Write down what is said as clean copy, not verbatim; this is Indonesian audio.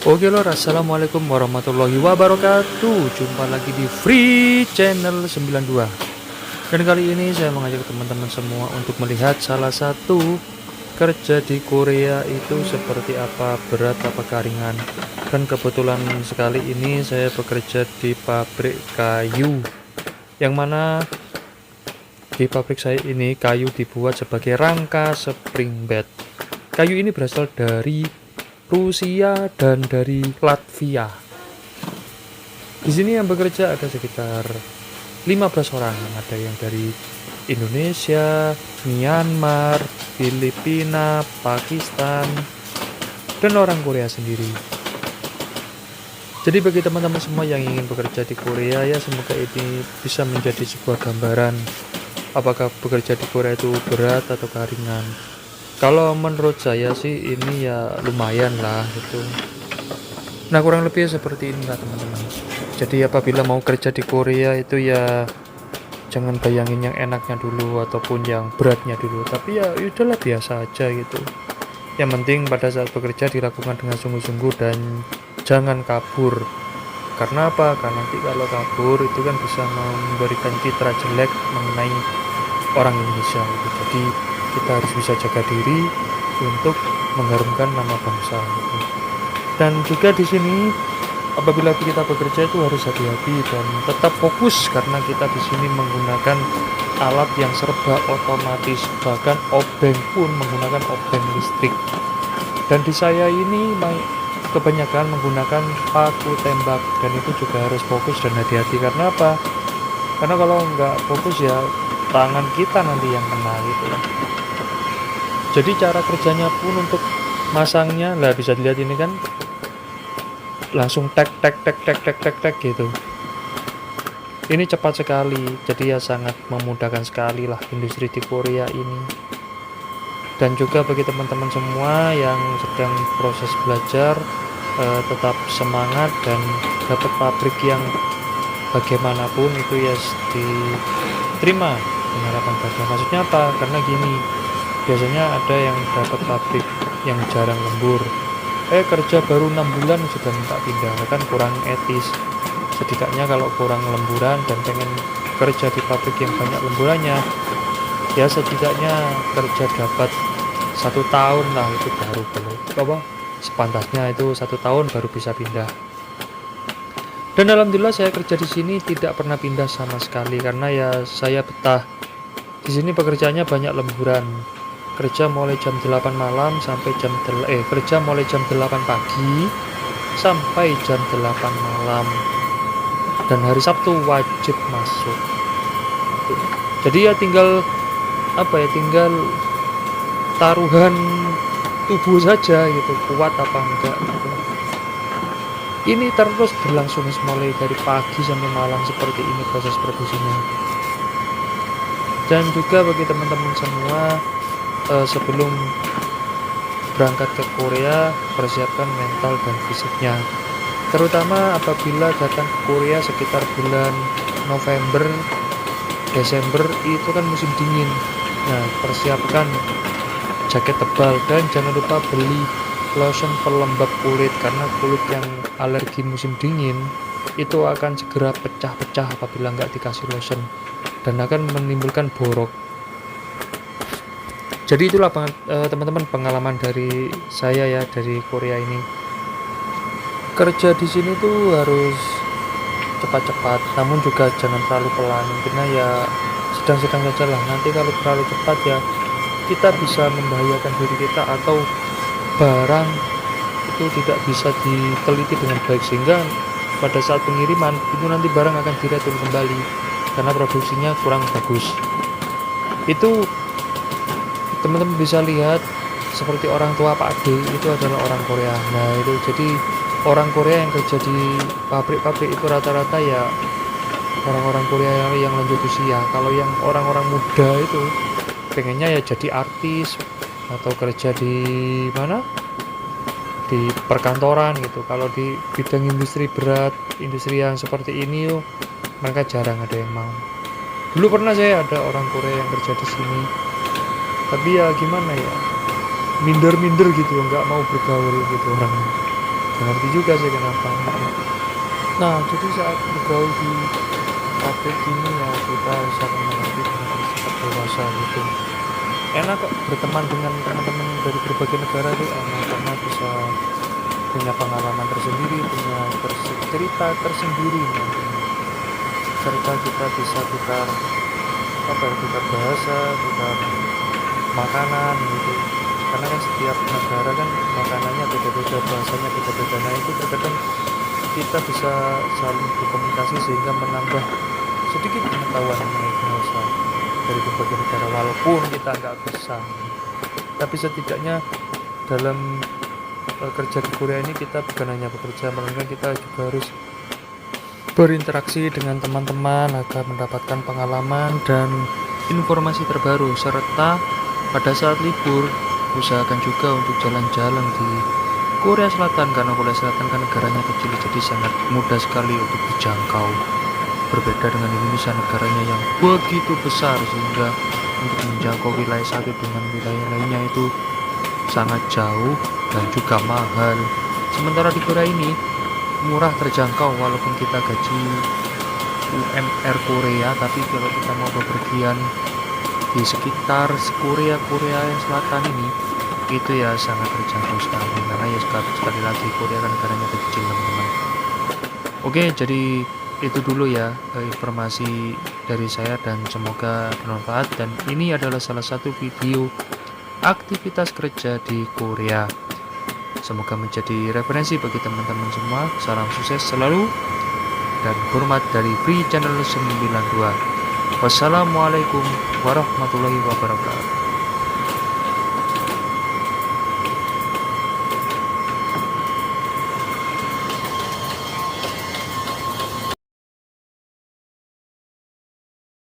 Oke lor, assalamualaikum warahmatullahi wabarakatuh. Jumpa lagi di Free Channel 92. Dan kali ini saya mengajak teman-teman semua untuk melihat salah satu kerja di Korea itu seperti apa, berat apa ringan. Dan kebetulan sekali ini saya bekerja di pabrik kayu, yang mana di pabrik saya ini kayu dibuat sebagai rangka spring bed. Kayu ini berasal dari Rusia dan dari Latvia. Di sini yang bekerja ada sekitar 15 orang, ada yang dari Indonesia, Myanmar, Filipina, Pakistan, dan orang Korea sendiri. Jadi bagi teman-teman semua yang ingin bekerja di Korea, ya semoga ini bisa menjadi sebuah gambaran apakah bekerja di Korea itu berat atau ringan. Kalau menurut saya sih ini ya lumayan lah gitu. Nah kurang lebih seperti inilah teman-teman. Jadi apabila mau kerja di Korea itu ya jangan bayangin yang enaknya dulu ataupun yang beratnya dulu, tapi ya udahlah biasa aja gitu. Yang penting pada saat bekerja dilakukan dengan sungguh-sungguh dan jangan kabur. Karena apa? Karena nanti kalau kabur itu kan bisa memberikan citra jelek mengenai orang Indonesia gitu. Jadi kita harus bisa jaga diri untuk mengharumkan nama bangsa gitu. Dan juga di sini apabila kita bekerja itu harus hati-hati dan tetap fokus karena kita di sini menggunakan alat yang serba otomatis, bahkan obeng pun menggunakan obeng listrik. Dan di saya ini kebanyakan menggunakan paku tembak, dan itu juga harus fokus dan hati-hati. Karena apa? Karena kalau nggak fokus ya tangan kita nanti yang kena gitu ya. Jadi cara kerjanya pun untuk masangnya lah bisa dilihat ini kan langsung tek gitu. Ini cepat sekali, jadi ya sangat memudahkan sekali lah industri di Korea ini. Dan juga bagi teman-teman semua yang sedang proses belajar, tetap semangat dan dapat pabrik yang bagaimanapun itu ya diterima dengan lapang dada. Maksudnya apa? Karena gini, biasanya ada yang dapat pabrik yang jarang lembur, kerja baru 6 bulan sudah minta pindah, kan kurang etis. Setidaknya kalau kurang lemburan dan pengen kerja di pabrik yang banyak lemburannya, ya setidaknya kerja dapat 1 tahun lah, itu baru sepantasnya itu 1 tahun baru bisa pindah. Dan alhamdulillah saya kerja di sini tidak pernah pindah sama sekali karena ya saya betah. Di sini pekerjaannya banyak lemburan. Kerja mulai jam 8 malam sampai kerja mulai jam 8 pagi sampai jam 8 malam. Dan hari Sabtu wajib masuk. Jadi ya tinggal tinggal taruhan tubuh saja gitu, kuat apa enggak gitu. Ini terus berlangsung mulai dari pagi sampai malam seperti ini proses produksinya. Dan juga bagi teman-teman semua, sebelum berangkat ke Korea persiapkan mental dan fisiknya, terutama apabila datang ke Korea sekitar bulan November, Desember itu kan musim dingin. Nah persiapkan jaket tebal dan jangan lupa beli lotion pelembab kulit, karena kulit yang alergi musim dingin itu akan segera pecah-pecah apabila nggak dikasih lotion dan akan menimbulkan borok. Jadi itulah teman-teman pengalaman dari saya ya dari Korea ini. Kerja di sini tuh harus cepat-cepat, namun juga jangan terlalu pelan karena ya sedang-sedang saja lah. Nanti kalau terlalu cepat ya kita bisa membahayakan diri kita atau barang itu tidak bisa diteliti dengan baik, sehingga pada saat pengiriman itu nanti barang akan diretur kembali karena produksinya kurang bagus. Itu teman-teman bisa lihat seperti orang tua Pak Ade itu adalah orang Korea. Nah itu jadi orang Korea yang kerja di pabrik-pabrik itu rata-rata ya orang-orang Korea yang lanjut usia. Kalau yang orang-orang muda itu pengennya ya jadi artis atau kerja di mana, di perkantoran gitu. Kalau di bidang industri berat, industri yang seperti ini mereka jarang ada yang mau. Dulu pernah saya ada orang Korea yang kerja di sini, tapi ya gimana ya, minder gitu, nggak mau bergaul gitu orangnya. gak ngerti juga sih kenapa. Nah jadi saat bergaul di pabrik gini ya kita harus saling mengerti dan harus tetap dewasa gitu. Enak kok berteman dengan teman-teman dari berbagai negara itu enak karena bisa punya pengalaman tersendiri, punya cerita tersendiri nantinya. Serta kita bisa tukar apa ya, tukar bahasa, tukar makanan gitu. Karena kan setiap negara kan makanannya beda-beda, bahasanya beda-beda. Nah itu terkadang kita bisa saling berkomunikasi sehingga menambah sedikit pengetahuan mengenai bahasa dari berbagai negara walaupun kita nggak bisa. Tapi setidaknya dalam kerja di Korea ini kita bukan hanya bekerja, melainkan kita juga harus berinteraksi dengan teman-teman agar mendapatkan pengalaman dan informasi terbaru, serta pada saat libur usahakan juga untuk jalan-jalan di Korea Selatan karena Korea Selatan kan negaranya kecil jadi sangat mudah sekali untuk dijangkau. Berbeda dengan Indonesia, negaranya yang begitu besar sehingga untuk menjangkau wilayah satu dengan wilayah lainnya itu sangat jauh dan juga mahal. Sementara di Korea ini murah terjangkau walaupun kita gaji UMR Korea, tapi kalau kita mau bepergian di sekitar Korea Selatan ini itu ya sangat terjangkau sekali karena ya sekali lagi Korea kan negaranya kecil teman-teman. Oke, jadi itu dulu ya informasi dari saya dan semoga bermanfaat, dan ini adalah salah satu video aktivitas kerja di Korea. Semoga menjadi referensi bagi teman-teman semua. Salam sukses selalu dan hormat dari Free Channel 92. Wassalamualaikum warahmatullahi wabarakatuh.